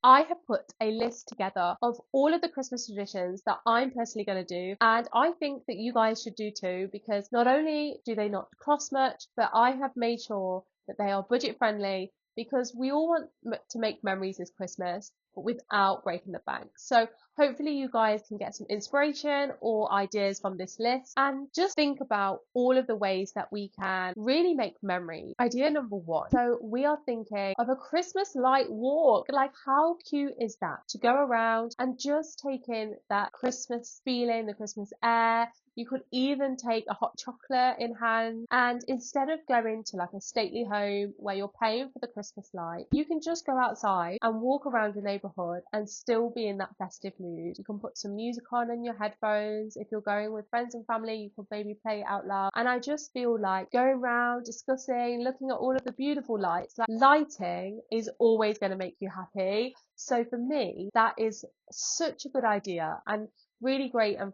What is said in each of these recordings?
I have put a list together of all of the Christmas traditions that I'm personally going to do, and I think that you guys should do too, because not only do they not cost much, but I have made sure that they are budget friendly, because we all want to make memories this Christmas, but without breaking the bank. So hopefully you guys can get some inspiration or ideas from this list and just think about all of the ways that we can really make memories. Idea number one. So we are thinking of a Christmas light walk. Like, how cute is that? To go around and just take in that Christmas feeling, the Christmas air. You could even take a hot chocolate in hand, and instead of going to like a stately home where you're paying for the Christmas light, you can just go outside and walk around the neighborhood and still be in that festive mood. You can put some music on in your headphones. If you're going with friends and family, you could maybe play it out loud. And I just feel like going around, discussing, looking at all of the beautiful lights. Like, lighting is always going to make you happy. So for me, that is such a good idea, and really great and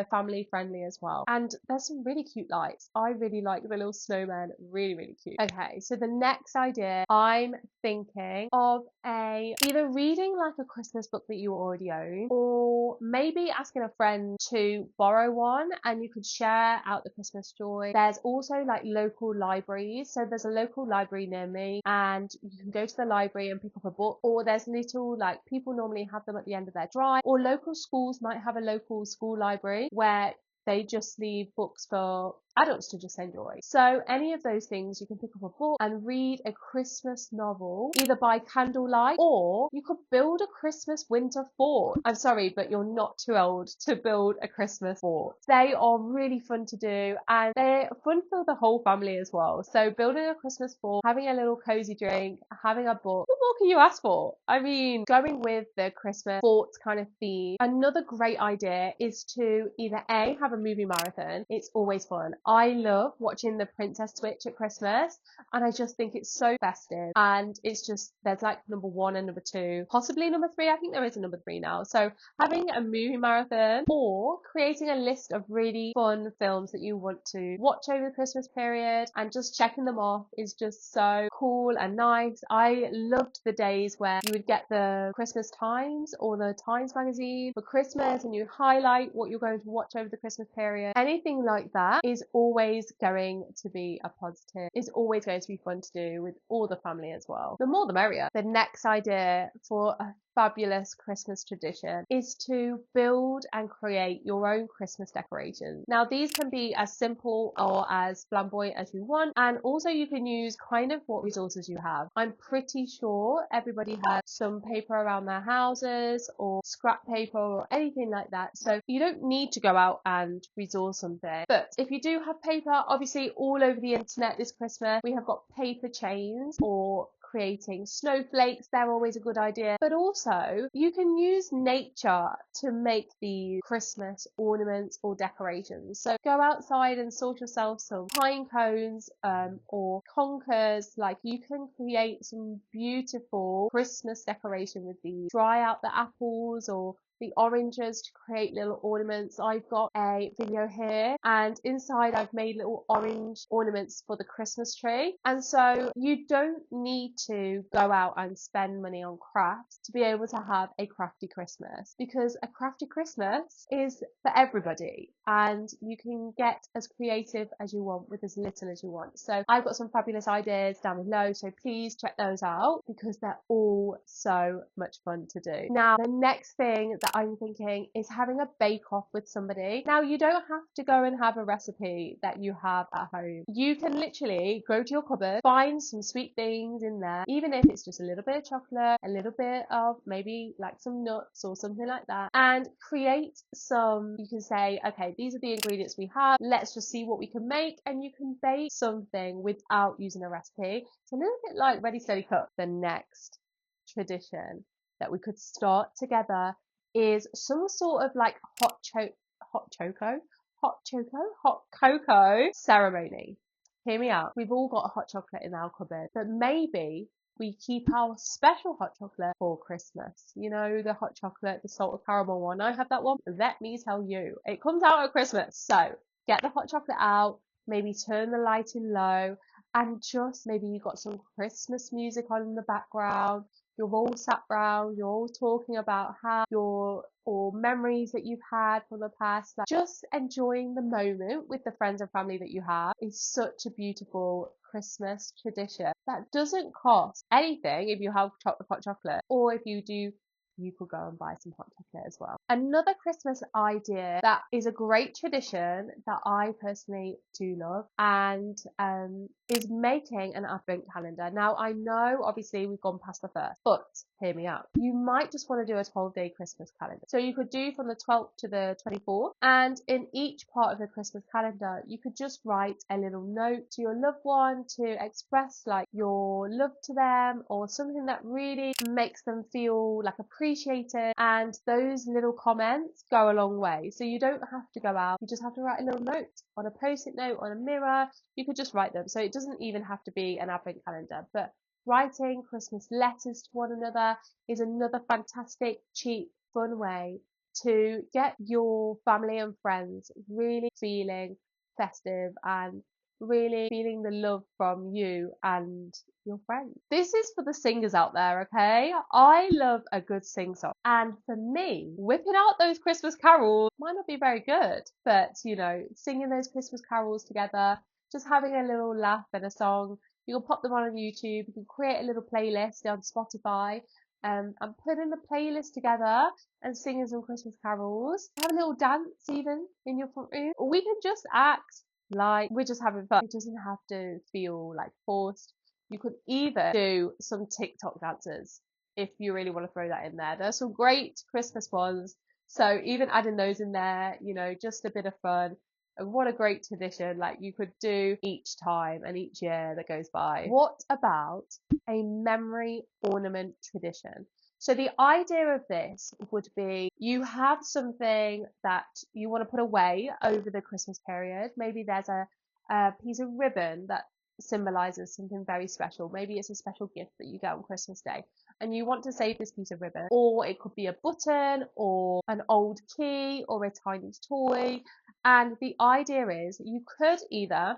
family friendly as well. And there's some really cute lights. I really like the little snowman, really, really cute. Okay, so the next idea, I'm thinking of either reading like a Christmas book that you already own, or maybe asking a friend to borrow one and you could share out the Christmas joy. There's also like local libraries. So there's a local library near me, and you can go to the library and pick up a book, or there's little, like, people normally have them at the end of their drive, or local schools might have a local school library where they just leave books for adults to just enjoy. So any of those things, you can pick up a book and read a Christmas novel, either by candlelight, or you could build a Christmas winter fort. I'm sorry, but you're not too old to build a Christmas fort. They are really fun to do, and they're fun for the whole family as well. So building a Christmas fort, having a little cozy drink, having a book, what more can you ask for? I mean, going with the Christmas fort kind of theme. Another great idea is to either have a movie marathon. It's always fun. I love watching The Princess Switch at Christmas, and I just think it's so festive, and it's just, there's like number one and number two, possibly number three. I think there is a number three now. So having a movie marathon, or creating a list of really fun films that you want to watch over the Christmas period and just checking them off is just so cool and nice. I loved the days where you would get the Christmas Times or the Times magazine for Christmas, and you highlight what you're going to watch over the Christmas period. Anything like that is always going to be a positive. It's always going to be fun to do with all the family as well. The more the merrier. The next idea for a fabulous Christmas tradition is to build and create your own Christmas decorations. Now, these can be as simple or as flamboyant as you want, and also you can use kind of what resources you have. I'm pretty sure everybody has some paper around their houses, or scrap paper, or anything like that. So you don't need to go out and resource something. But if you do have paper, obviously all over the internet this Christmas, we have got paper chains, or creating snowflakes. They're always a good idea. But also you can use nature to make the Christmas ornaments or decorations. So go outside and source yourself some pine cones or conkers. Like, you can create some beautiful Christmas decoration with these. Dry out the apples or the oranges to create little ornaments. I've got a video here, and inside I've made little orange ornaments for the Christmas tree. And so you don't need to go out and spend money on crafts to be able to have a crafty Christmas, because a crafty Christmas is for everybody, and you can get as creative as you want with as little as you want. So I've got some fabulous ideas down below, so please check those out, because they're all so much fun to do. Now, the next thing that I'm thinking is having a bake-off with somebody. Now, you don't have to go and have a recipe that you have at home. You can literally go to your cupboard, find some sweet things in there, even if it's just a little bit of chocolate, a little bit of maybe like some nuts or something like that, and create some, you can say, okay, these are the ingredients we have, let's just see what we can make, and you can bake something without using a recipe. It's a little bit like Ready Steady Cook. The next tradition that we could start together is some sort of like hot cocoa ceremony. Hear me out. We've all got a hot chocolate in our cupboard, but maybe we keep our special hot chocolate for Christmas. You know, the hot chocolate, the salted caramel one. I have that one. Let me tell you, it comes out at Christmas. So get the hot chocolate out, maybe turn the lighting low, and just maybe you got some Christmas music on in the background. you're all sat round, you're all talking about how or memories that you've had from the past. Like, just enjoying the moment with the friends and family that you have is such a beautiful Christmas tradition that doesn't cost anything if you have hot chocolate, or if you do, you could go and buy some hot chocolate as well. Another Christmas idea that is a great tradition that I personally do love and is making an advent calendar. Now, I know obviously we've gone past the first, but hear me out. You might just want to do a 12-day Christmas calendar. So you could do from the 12th to the 24th, and in each part of the Christmas calendar, you could just write a little note to your loved one to express like your love to them, or something that really makes them feel like appreciated. And those little comments go a long way. So you don't have to go out, you just have to write a little note on a post-it note, on a mirror. You could just write them. So it doesn't even have to be an advent calendar, but writing Christmas letters to one another is another fantastic, cheap, fun way to get your family and friends really feeling festive and really feeling the love from you and your friends. This is for the singers out there, okay? I love a good sing song. And for me, whipping out those Christmas carols might not be very good, but you know, singing those Christmas carols together, just having a little laugh and a song. You can pop them on YouTube, you can create a little playlist on Spotify, and putting the playlist together and singing some Christmas carols. Have a little dance even in your front room. Or we can just act like we're just having fun. It doesn't have to feel like forced. You could either do some TikTok dances if you really want to throw that in there. There's some great Christmas ones. So even adding those in there, you know, just a bit of fun. And what a great tradition, like you could do each time and each year that goes by. What about a memory ornament tradition? So the idea of this would be you have something that you want to put away over the Christmas period. Maybe there's a piece of ribbon that symbolizes something very special. Maybe it's a special gift that you get on Christmas Day and you want to save this piece of ribbon, or it could be a button or an old key or a tiny toy. And the idea is you could either,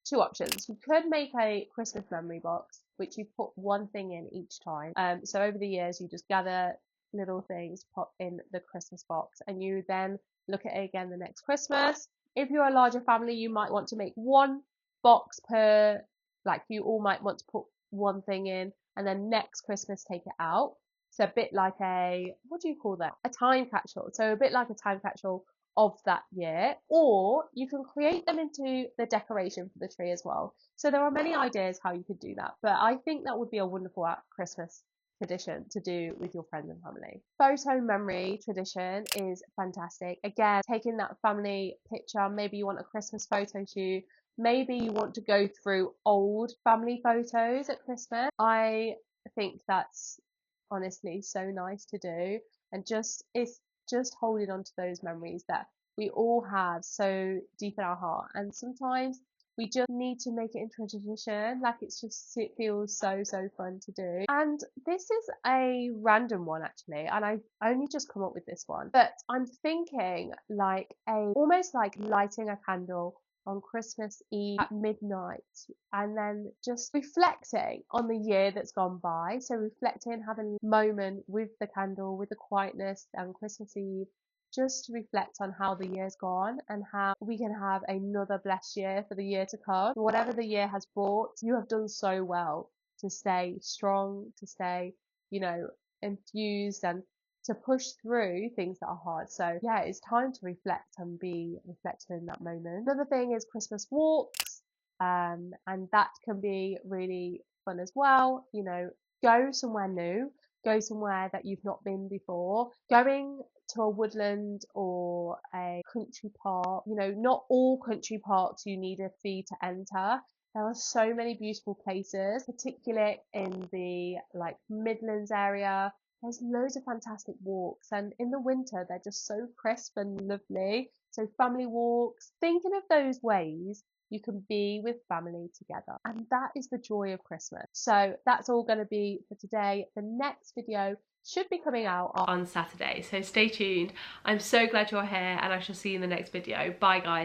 two options, you could make a Christmas memory box which you put one thing in each time. So over the years you just gather little things, pop in the Christmas box, and you then look at it again the next Christmas. If you're a larger family, you might want to make one box per, like you all might want to put one thing in and then next Christmas take it out. So a bit like a, what do you call that? A time capsule. So a bit like a time capsule of that year, or you can create them into the decoration for the tree as well. So there are many ideas how you could do that, but I think that would be a wonderful Christmas tradition to do with your friends and family. Photo memory tradition is fantastic. Again, taking that family picture, maybe you want a Christmas photo shoot, maybe you want to go through old family photos at Christmas. I think that's honestly so nice to do, and it's just holding on to those memories that we all have so deep in our heart. And sometimes we just need to make it into a tradition. Like it feels so fun to do. And this is a random one actually, and I only just come up with this one, but I'm thinking like almost like lighting a candle on Christmas Eve at midnight, and then just reflecting on the year that's gone by. So reflecting, having a moment with the candle, with the quietness on Christmas Eve, just to reflect on how the year's gone and how we can have another blessed year for the year to come. Whatever the year has brought, you have done so well to stay strong, to stay, you know, infused and to push through things that are hard. So yeah, it's time to reflect and be reflective in that moment. Another thing is Christmas walks, and that can be really fun as well. You know, go somewhere new, go somewhere that you've not been before. Going to a woodland or a country park, you know, not all country parks you need a fee to enter. There are so many beautiful places, particularly in the like Midlands area. There's loads of fantastic walks, and in the winter they're just so crisp and lovely. So family walks, thinking of those ways you can be with family together, and that is the joy of Christmas. So that's all going to be for today. The next video should be coming out on Saturday, so stay tuned. I'm so glad you're here, and I shall see you in the next video. Bye guys.